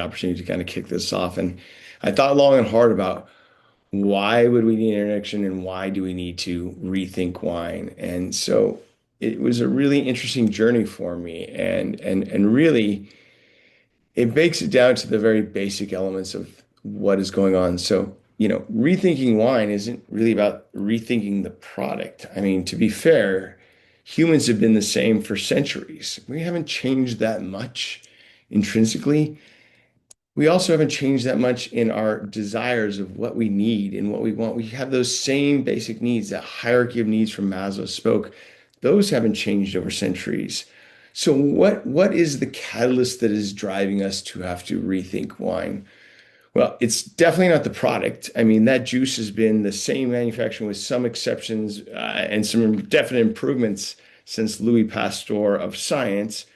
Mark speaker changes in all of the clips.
Speaker 1: opportunity to kind of kick this off. And I thought long and hard about why would we need an introduction and why do we need to rethink wine? And so it was a really interesting journey for me. And really it breaks it down to the very basic elements of what is going on. So, rethinking wine isn't really about rethinking the product. I mean, to be fair, humans have been the same for centuries. We haven't changed that much intrinsically. We also haven't changed that much in our desires of what we need and what we want. We have those same basic needs, that hierarchy of needs from Maslow spoke. Those haven't changed over centuries. So what is the catalyst that is driving us to have to rethink wine? Well, it's definitely not the product. I mean, that juice has been the same manufacturing with some exceptions and some definite improvements since Louis Pasteur of science.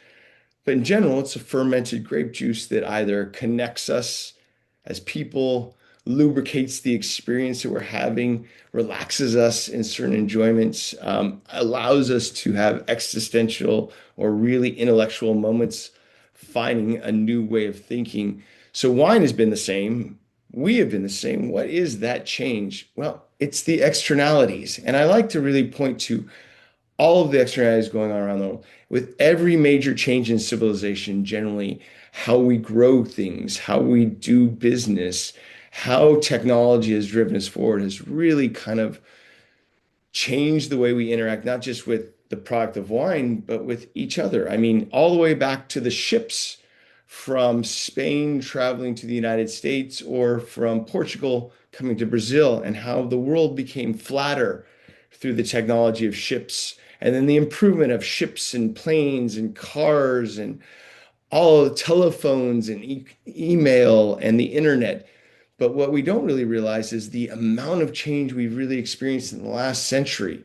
Speaker 1: But in general, it's a fermented grape juice that either connects us as people, lubricates the experience that we're having, relaxes us in certain enjoyments, allows us to have existential or really intellectual moments, finding a new way of thinking. So wine has been the same. We have been the same. What is that change? Well, it's the externalities. And I like to really point to all of the externalities going on around the world. With every major change in civilization, generally, how we grow things, how we do business, how technology has driven us forward has really kind of changed the way we interact, not just with the product of wine, but with each other. I mean, all the way back to the ships from Spain traveling to the United States or from Portugal coming to Brazil, and how the world became flatter through the technology of ships. And then the improvement of ships and planes and cars and all the telephones and email and the internet. But what we don't really realize is the amount of change we've really experienced in the last century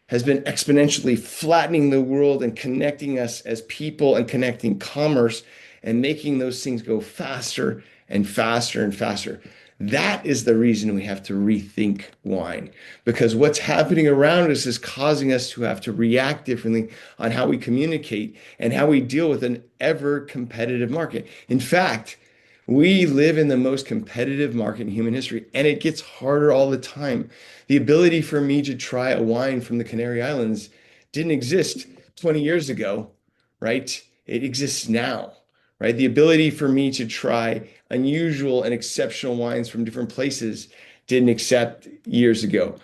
Speaker 1: has been exponentially flattening the world and connecting us as people and connecting commerce and making those things go faster and faster and faster. That is the reason we have to rethink wine, because what's happening around us is causing us to have to react differently on how we communicate and how we deal with an ever competitive market. In fact, we live in the most competitive market in human history, and it gets harder all the time. The ability for me to try a wine from the Canary Islands didn't exist 20 years ago, right? It exists now, right? The ability for me to try unusual and exceptional wines from different places didn't accept years ago.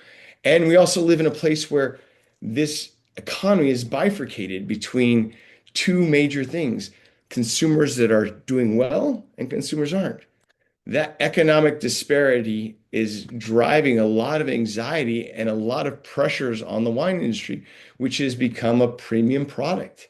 Speaker 1: And we also live in a place where this economy is bifurcated between two major things: consumers that are doing well and consumers aren't. That economic disparity is driving a lot of anxiety and a lot of pressures on the wine industry, which has become a premium product.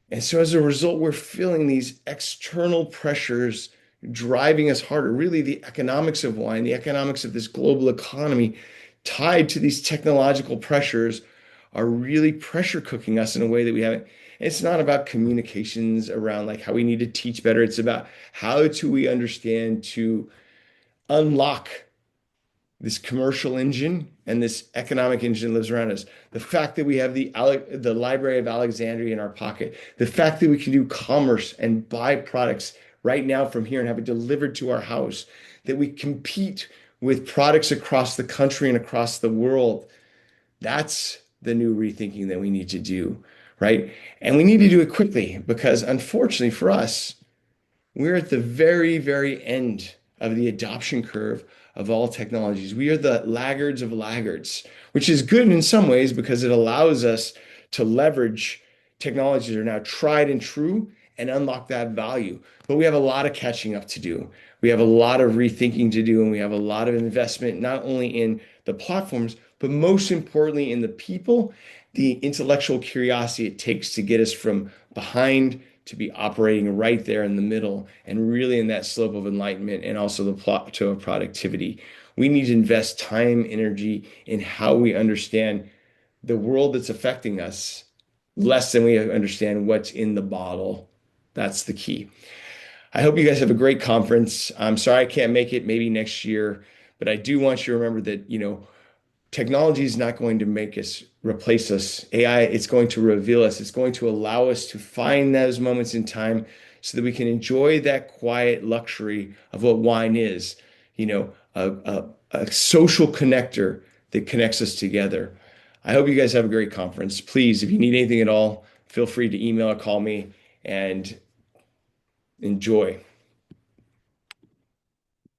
Speaker 1: And so as a result, we're feeling these external pressures driving us harder. Really, the economics of wine, the economics of this global economy tied to these technological pressures are really pressure cooking us in a way that we haven't. It's not about communications around like how we need to teach better. It's about how do we understand to unlock this commercial engine and this economic engine that lives around us. The fact that we have the Library of Alexandria in our pocket, the fact that we can do commerce and buy products right now from here and have it delivered to our house, that we compete with products across the country and across the world. That's the new rethinking that we need to do, right? And we need to do it quickly because unfortunately for us, we're at the very, very end of the adoption curve of all technologies. We are the laggards of laggards, which is good in some ways because it allows us to leverage technologies that are now tried and true and unlock that value. But we have a lot of catching up to do. We have a lot of rethinking to do, and we have a lot of investment, not only in the platforms, but most importantly in the people, the intellectual curiosity it takes to get us from behind to be operating right there in the middle and really in that slope of enlightenment and also the plateau of productivity. We need to invest time, energy in how we understand the world that's affecting us less than we understand what's in the bottle. That's the key. I hope you guys have a great conference. I'm sorry I can't make it maybe next year, but I do want you to remember that, technology is not going to make us replace us. AI, it's going to reveal us. It's going to allow us to find those moments in time so that we can enjoy that quiet luxury of what wine is, a social connector that connects us together. I hope you guys have a great conference. Please, if you need anything at all, feel free to email or call me and enjoy.